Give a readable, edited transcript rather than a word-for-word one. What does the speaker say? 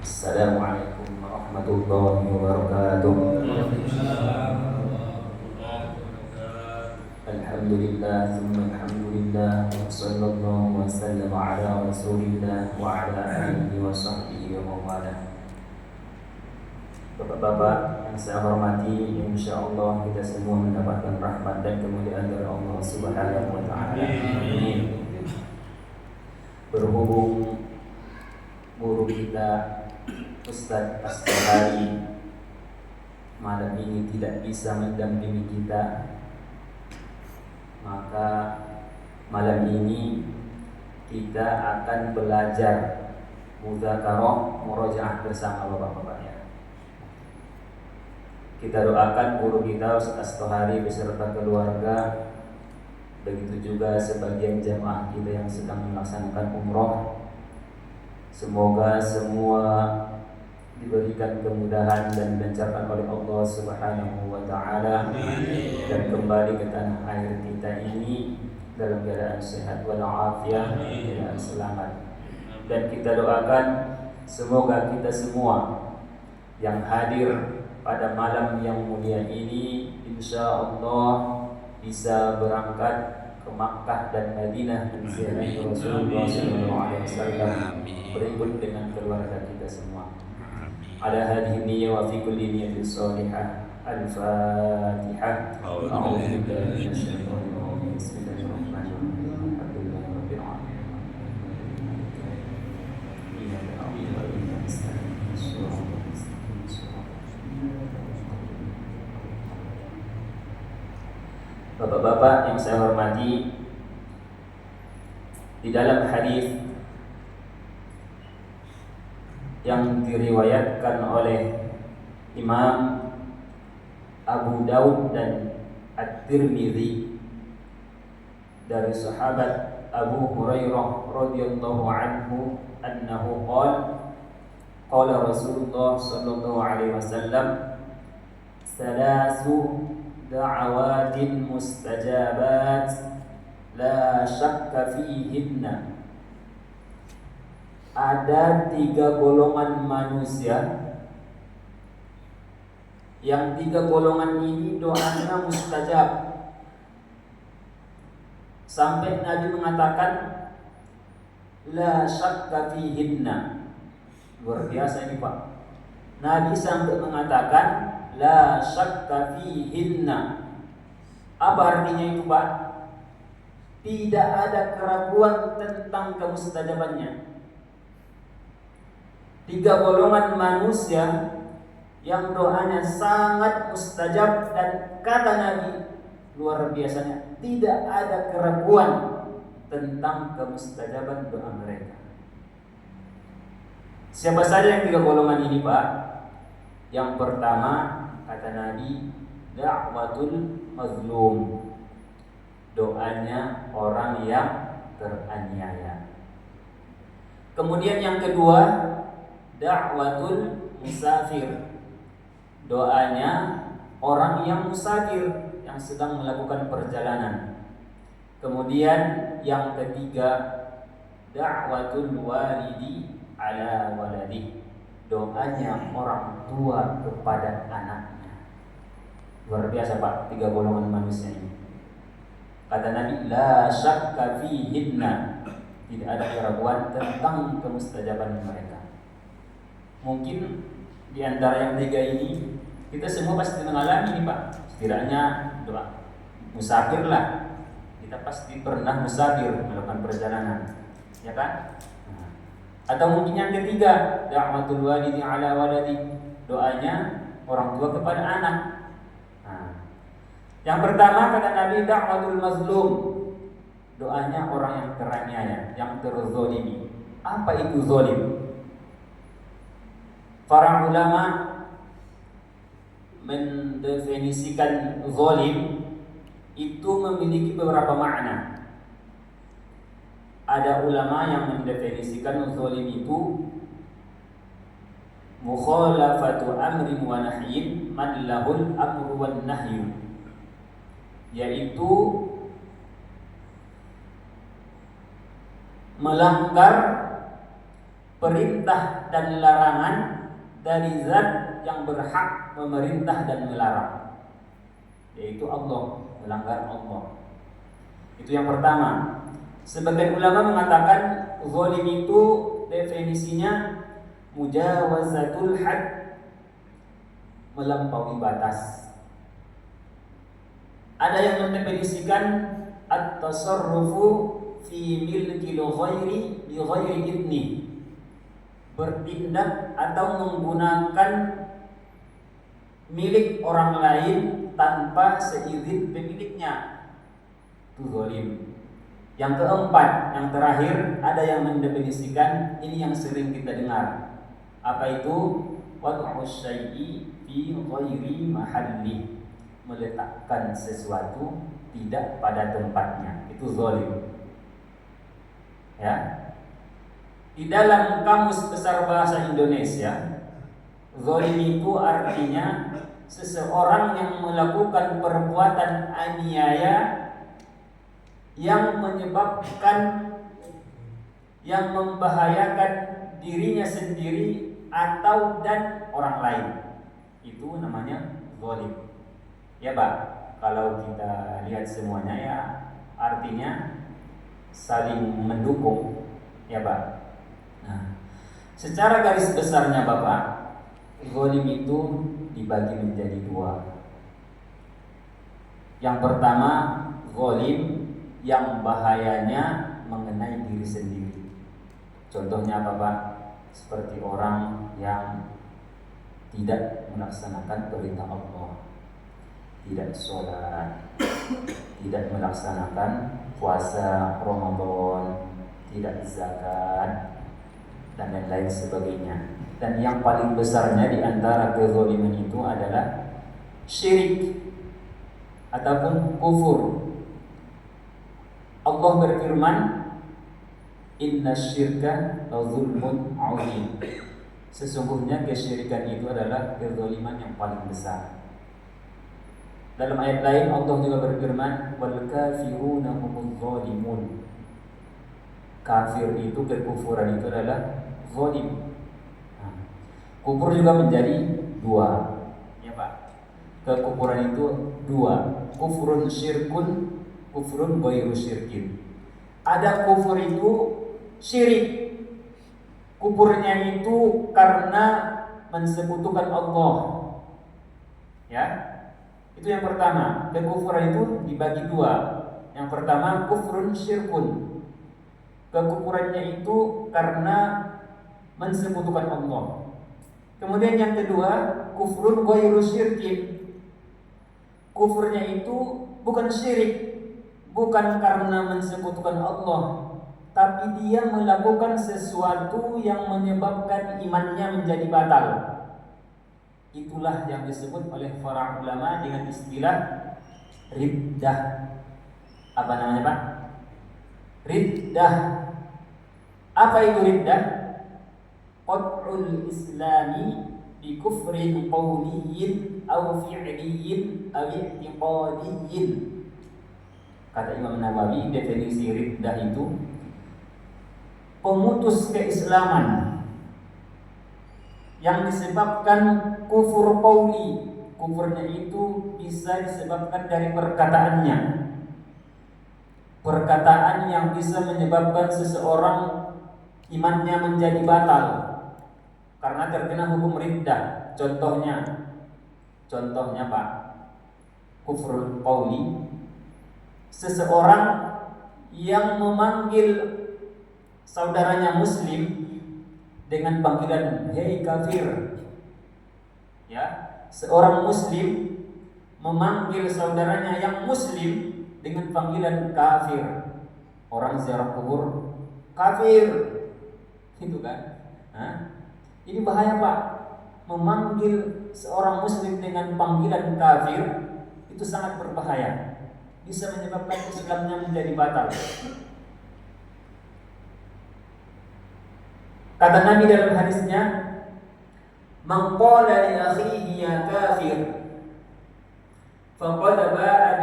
Assalamualaikum warahmatullahi wabarakatuh. Alhamdulillah, thumma alhamdulillah, wa sallallahu wa sallam ala rasulillah wa ala alihi wa sahbihi wa mawala. Bapak-bapak yang saya hormati, insyaallah kita semua mendapatkan rahmat dan kemuliaan dari Allah Subhanahu wa taala. Amin. Berhubung guru kita Ustaz Astohari malam ini tidak bisa mendampingi kita, maka malam ini kita akan belajar mudzakarah murojaah bersama bapak-bapak ya. Kita doakan guru kita Ustaz Astohari beserta keluarga, begitu juga sebagian jamaah kita yang sedang melaksanakan umroh. Semoga semua diberikan kemudahan dan dilancarkan oleh Allah Subhanahu wa taala dan kembali ke tanah air kita ini dalam keadaan sehat walafiat, keadaan selamat. Dan kita doakan semoga kita semua yang hadir pada malam yang mulia ini insyaallah bisa berangkat ke Makkah dan Madinah menziarahi Rasulullah SAW berikut dengan keluarga kita semua. Ala hadhihi niyyah wa fi kulli niyyatin shalihah. Al-Fatihah. A'udzu billahi minasyaitonir rajim. Bismillahirrahmanirrahim. Alhamdulillahi rabbil alamin. Iyyaka na'budu wa iyyaka nasta'in. Shiratal mustaqim. Bapak-bapak yang saya hormati, di dalam hadis yang diriwayatkan oleh Imam Abu Daud dan At-Tirmidzi dari sahabat Abu Hurairah radhiyallahu anhu annahu qala Rasulullah sallallahu alaihi wasallam salasu da'awatin mustajabat la syakka fihinna. Ada 3 golongan manusia yang 3 golongan ini doanya mustajab. Sampai Nabi mengatakan la syakka fihinna. Luar biasa ini Pak. Nabi sampai mengatakan la syakka fihinna. Apa artinya itu Pak? Tidak ada keraguan tentang kemustajabannya. 3 golongan manusia yang doanya sangat mustajab, dan kata Nabi luar biasanya tidak ada keraguan tentang kemustajaban doa mereka. Siapa saja yang 3 golongan ini Pak? Yang pertama kata Nabi, da'watul mazlum, doanya orang yang teraniaya. Kemudian yang kedua, da'watul musafir, doanya orang yang musafir, yang sedang melakukan perjalanan. Kemudian yang ketiga, da'watul walidi ala waladi, doanya orang tua kepada anaknya. Luar biasa Pak, 3 golongan manusia ini. Kata Nabi, la syakka fihinna, tidak ada keraguan tentang kemustajaban mereka. Mungkin di antara yang 3 ini kita semua pasti mengalami ini Pak. Setidaknya doa musafir lah, kita pasti pernah musafir melakukan perjalanan, ya kan? Atau mungkin yang ketiga, da'watul walidi ala waladi, doanya orang tua kepada anak. Yang pertama kata Nabi, da'watul mazlum, doanya orang yang teraniaya, yang terzolimi. Apa itu zolim? Para ulama mendefinisikan zolim itu memiliki beberapa makna. Ada ulama yang mendefinisikan zolim itu mukhalafatu amrin wa nahyin man lahul amru wan nahyu, yaitu melanggar perintah dan larangan dari zat yang berhak memerintah dan melarang, yaitu Allah, melanggar Allah. Itu yang pertama. Sebagian ulama mengatakan zalim itu definisinya mujawazatul had, melampaui batas. Ada yang mendefinisikan at-tasarrufu fi milkil ghairi bi ghairi idni, bertindak atau menggunakan milik orang lain tanpa seizin pemiliknya, itu zalim. Yang keempat, yang terakhir, ada yang mendefinisikan, ini yang sering kita dengar. Apa itu? Wad'u syai'i fi ghairi mahalli, meletakkan sesuatu tidak pada tempatnya, itu zalim. Ya. Di dalam Kamus Besar Bahasa Indonesia, zalim itu artinya seseorang yang melakukan perbuatan aniaya yang menyebabkan, yang membahayakan dirinya sendiri atau dan orang lain, itu namanya zalim. Ya Pak, kalau kita lihat semuanya ya artinya saling mendukung, ya Pak. Nah, secara garis besarnya Bapak, zalim itu dibagi menjadi dua. Yang pertama, zalim yang bahayanya mengenai diri sendiri. Contohnya apa Pak? Seperti orang yang tidak melaksanakan perintah Allah, tidak sholat, tidak melaksanakan puasa Ramadan, tidak zakat, dan lain-lain sebagainya. Dan yang paling besarnya di antara kezaliman itu adalah syirik ataupun kufur. Allah berfirman, inna syirka la zulmun 'adzim. Sesungguhnya kesyirikan itu adalah kezaliman yang paling besar. Dalam ayat lain Allah juga berfirman, wal kafiruna humuz zalimun. Kafir itu, kekufuran itu adalah zalim. Nah, kufur juga menjadi dua, ya Pak. Kekufuran itu dua, kufurun syirkun, kufurun ghairu syirkin. Ada kufur itu syirik, kufurnya itu karena mensekutukan Allah, ya. Itu yang pertama. Kekufuran itu dibagi dua. Yang pertama kufrun syirkun, kekufurannya itu karena mensekutukan Allah. Kemudian yang kedua kufrun ghairu syirkin, kufurnya itu bukan syirik, bukan karena mensekutukan Allah, tapi dia melakukan sesuatu yang menyebabkan imannya menjadi batal. Itulah yang disebut oleh para ulama dengan istilah riddah. Apa namanya Pak? Riddah. Apa itu riddah? Qat'ul islami bi kufrin qawliyyin aw fi'liyyin aw i'tiqadiyyin. Kata Imam Nawawi, definisi riddah itu pemutus keislaman yang disebabkan kufur qauli. Kufurnya itu bisa disebabkan dari perkataannya, perkataan yang bisa menyebabkan seseorang imannya menjadi batal karena terkena hukum riddah. Contohnya Pak, kufrul qauli, seseorang yang memanggil saudaranya muslim dengan panggilan hei kafir. Ya, seorang muslim memanggil saudaranya yang muslim dengan panggilan kafir. Orang ziarah kubur kafir, gitu kan? Ini bahaya Pak. Memanggil seorang muslim dengan panggilan kafir itu sangat berbahaya, bisa menyebabkan Islamnya menjadi batal. Kata Nabi dalam hadisnya, man qala li akhihi ya kafir faqad ba'a